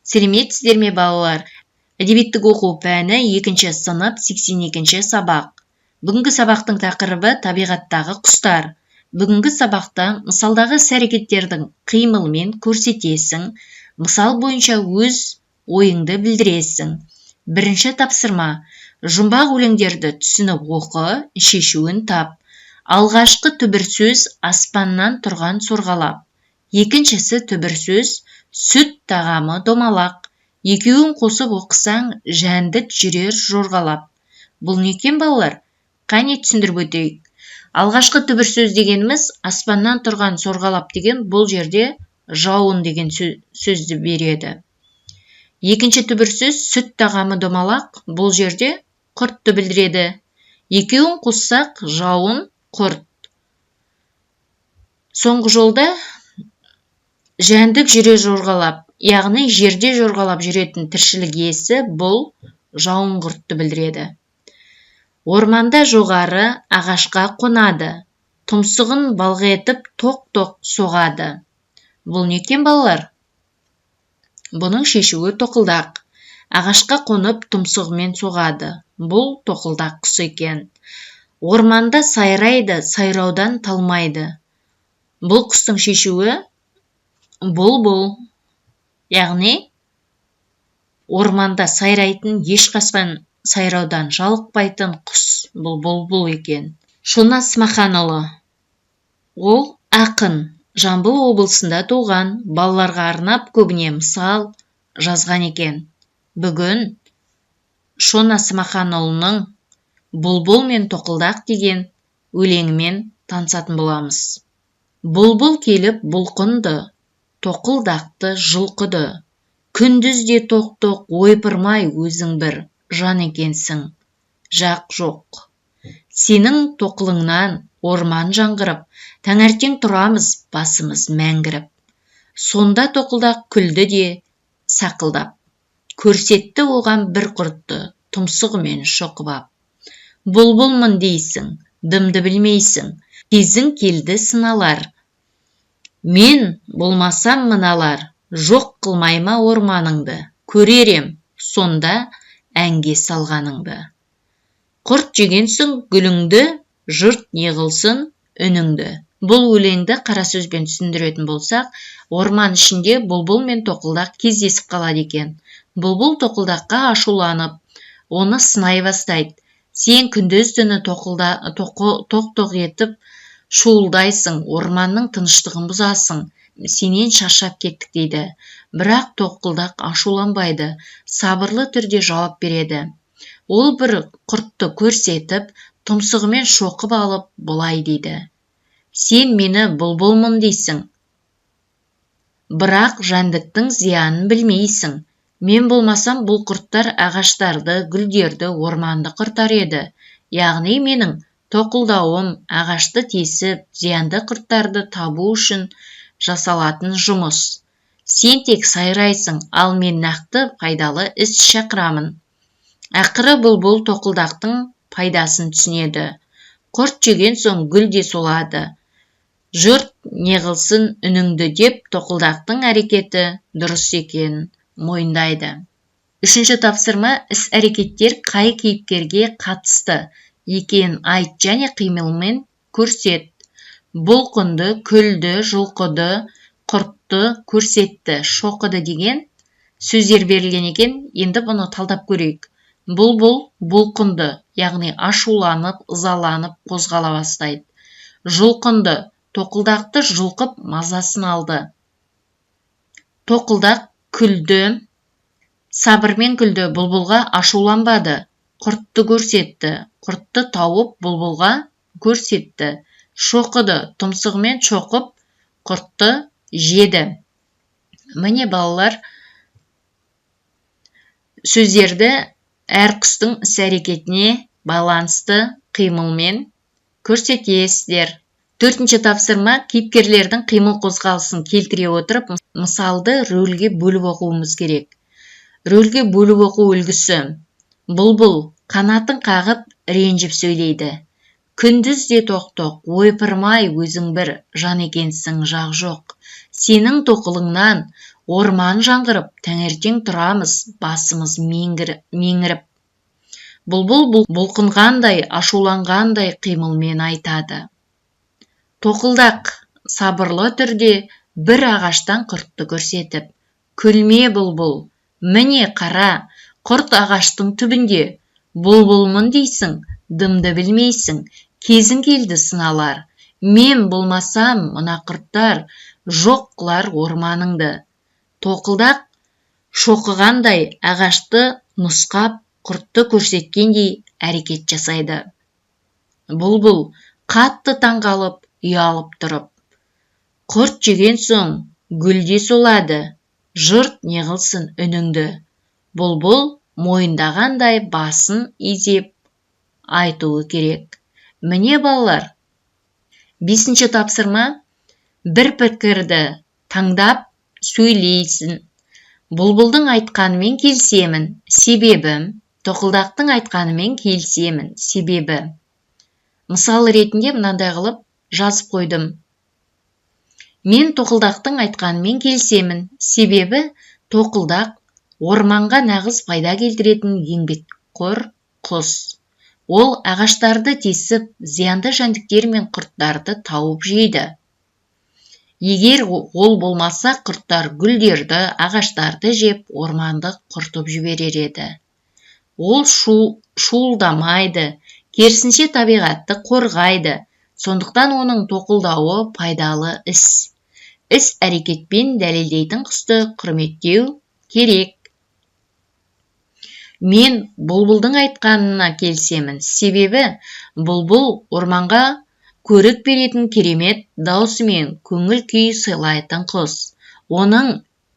Сәлеметсіздер ме балалар? Әдебиеттік оқу пәні 2-ші сынып 82-ші сабақ. Бүгінгі сабақтың тақырыбы табиғаттағы құстар. Бүгінгі сабақта мысалдағы іс-әрекеттердің қимылмен көрсетесің, мысал бойынша өз ойыңды білдіресің. Бірінші тапсырма: жұмбақ өлеңдерді түсініп оқы, шешуін тап. Алғашқы түбір сөз аспаннан тұрған сорғалап. Екіншісі түбір сөз сүт тағамы домалақ. Екеуін қосып оқысаң, жәндік жүрер жорғалап. Бұл не екен балалар? Қане түсіндіріп өтейік. Алғашқы түбір сөз дегеніміз аспаннан тұрған сорғалап деген бұл жерде жауын деген сөзді береді. Екінші түбір сөз сүт тағамы домалақ бұл жерде құртты білдіреді. Екеуін қоссақ жауын, құрт. Соңғы жолда жәндік жүре жорғалап, яғни жерде жорғалап жүретін тіршілік иесі бұл жауынқұртты білдіреді. Орманда жоғары ағашқа қонады, тұмсығын балғетіп тоқ-тоқ соғады. Бұл не екен балалар? Бұның шешуі тоқылдақ. Ағашқа қонып тұмсығымен соғады. Бұл тоқылдақ құс екен. Орманда сайрайды, сайраудан талмайды. Бұл құстың шешуі бұлбұл. Яғни орманда сайрайтын, ешқашан сайраудан жалықпайтын құс бұл бұлбұл екен. Шона Смаханұлы. Ол ақын, Жамбыл облысында туған, балаларға арнап көбіне мысал жазған екен. Бүгін Шона Смаханұлының «Бұлбұл мен тоқылдақ» деген өлеңімен танысатын боламыз. Бұлбұл келіп бұлқынды, тоқылдақты жұлқыды. Күндізде тоқ-тоқ ойпырмай өзің бір жан екенсің. Жақ жоқ. Сенің тоқылыңнан орман жаңғырып, таңертең тұрамыз басымыз мәңгіріп. Сонда тоқылдақ күлді де сақылдап. Көрсетті оған бір құртты, тұмсығымен шоқып ап. Бұлбұлмын дейсің, дымды білмейсің, кезің келді сыналар. Мен болмасам мыналар, жоқ қылмайма орманыңды, көререм сонда әнге салғаныңды. Құрт жегенсің гүліңді, жұрт неғылсын үніңді. Бұл өлеңді қара сөзбен түсіндіретін болсақ, орман ішінде бұлбұл мен тоқылдақ кездесіп қалады екен. Бұлбұл тоқылдаққа ашуланып, оны сынай бастайды. Сен күндіз-түні тоқ-тоқ етіп шуылдайсың, орманның тыныштығын бұзасың. Сенен шаршап кеттік дейді. Бірақ тоқылдақ ашуланбайды, сабырлы түрде жауап береді. Ол бір құртты көрсетіп, тұмсығымен шоқып алып, бұлай дейді. Сен мені бұлбұлмын дейсің, бірақ жәндіктің зиянын білмейсің. Мен болмасам бұл құрттар ағаштарды, гүлдерді, орманды құртар еді. Яғни менің тоқылдауым ағашты тесіп, зиянды құрттарды табу үшін жасалатын жұмыс. Сен тек сайрайсың, ал мен нақты пайдалы іс шақырамын. Ақыры бұлбұл тоқылдақтың пайдасын түсінеді. Құрт жеген соң гүл де солады. Жұрт неғылсын үніңді деп тоқылдақтың әрекеті дұрыс екенін мойындайды. Үшінші тапсырма: іс-әрекеттер қай кейіпкерге қатысты екенін айт және қимылмен көрсет. Бұлқынды, күлді, жұлқыды, құртты, көрсетті, шоқыды деген сөздер берілген екен. Енді бұны талдап көрейік. Бұлбұл бұлқынды, яғни ашуланып, ызаланып қозғала бастайды. Жұлқынды, тоқылдақты жұлқып мазасын алды. Тоқылдақ күлді, сабырмен күлді, бұлбұлға ашуланбады. Құртты көрсетті, құртты тауып бұлбұлға көрсетті. Шоқыды, тұмсығымен шоқып, құртты жеді. Міне балалар, сөздерді әр құстың іс-әрекетіне байланысты қимылмен көрсетесіздер. Төртінші тапсырма: кейіпкерлердің қимыл қозғалысын келтіре отырып, мысалды рөлге бөліп оқуымыз керек. Рөлге бөліп оқу үлгісі: бұлбұл қанатын қағып ренжіп сөйлейді. Күндізде тоқ-тоқ ойпырмай өзің бір жан екенсің, жақ жоқ. Сенің тоқылыңнан орман жаңғырып, таңертең тұрамыз, басымыз меңіріп. Бұлбұл бұлқынғандай, ашуланғандай қимылмен айтады. Тоқылдақ сабырлы түрде бір ағаштан құртты көрсетіп, күлме бұлбұл, міне қара, құрт ағаштың түбінде, бұлбұлмын дейсің, дымды білмейсің, кезің келді сыналар. Мен болмасам, мына құрттар жоқ қылар орманыңды. Тоқылдақ шоқығандай ағашты нұсқап, құртты көрсеткендей әрекет жасайды. Бұлбұл қатты таңғалып, ұялып тұрып, құрт жеген соң гүлде солады, жұрт неғылсын үніңді. Бұлбұл мойындағандай басын изеп айтуы керек. Міне балалар, 5-ші тапсырма, бір пікірді таңдап сөйлейсің. Бұлбұлдың айтқанымен келісемін, себебі. Тоқылдақтың айтқанымен келісемін, себебі. Мысал ретінде мынандай қылып жазып қойдым. Мен тоқылдақтың айтқанымен келісемін, себебі тоқылдақ орманға нағыз пайда келтіретін еңбекқор құс. Ол ағаштарды тесіп, зиянды жәндіктер мен құрттарды тауып жейді. Егер ол болмаса, құрттар гүлдерді, ағаштарды жеп, орманды құртып жіберер еді. Ол шуылдамайды, керісінше табиғатты қорғайды. Сондықтан оның тоқылдауы пайдалы іс. Іс әрекетпен дәлелдейтін құсты құрметтеу керек. Мен бұлбұлдың айтқанына келісемін, себебі бұлбұл орманға көрік беретін керемет даусымен көңіл күй сыйлайтын құс. Оның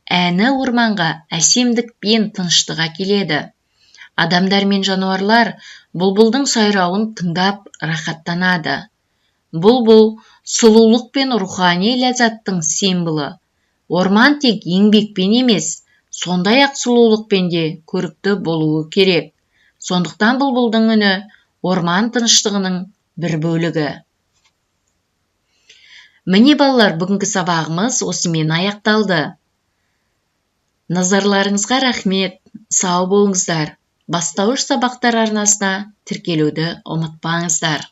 әні орманға әсемдік пен тыныштық әкеледі. Адамдар мен жануарлар бұлбұлдың сайрауын тыңдап рахаттанады. Бұлбұл сұлулық пен рухани ләззаттың символы. Орман тек еңбекпен емес, сондай-ақ сұлулықпен де көрікті болуы керек. Сондықтан бұлбұлдың үні орман тыныштығының бір бөлігі. Міне балалар, бүгінгі сабағымыз осымен аяқталды. Назарларыңызға рахмет, сау болыңыздар. Бастауыш сабақтар арнасына тіркелуді ұмытпаңыздар.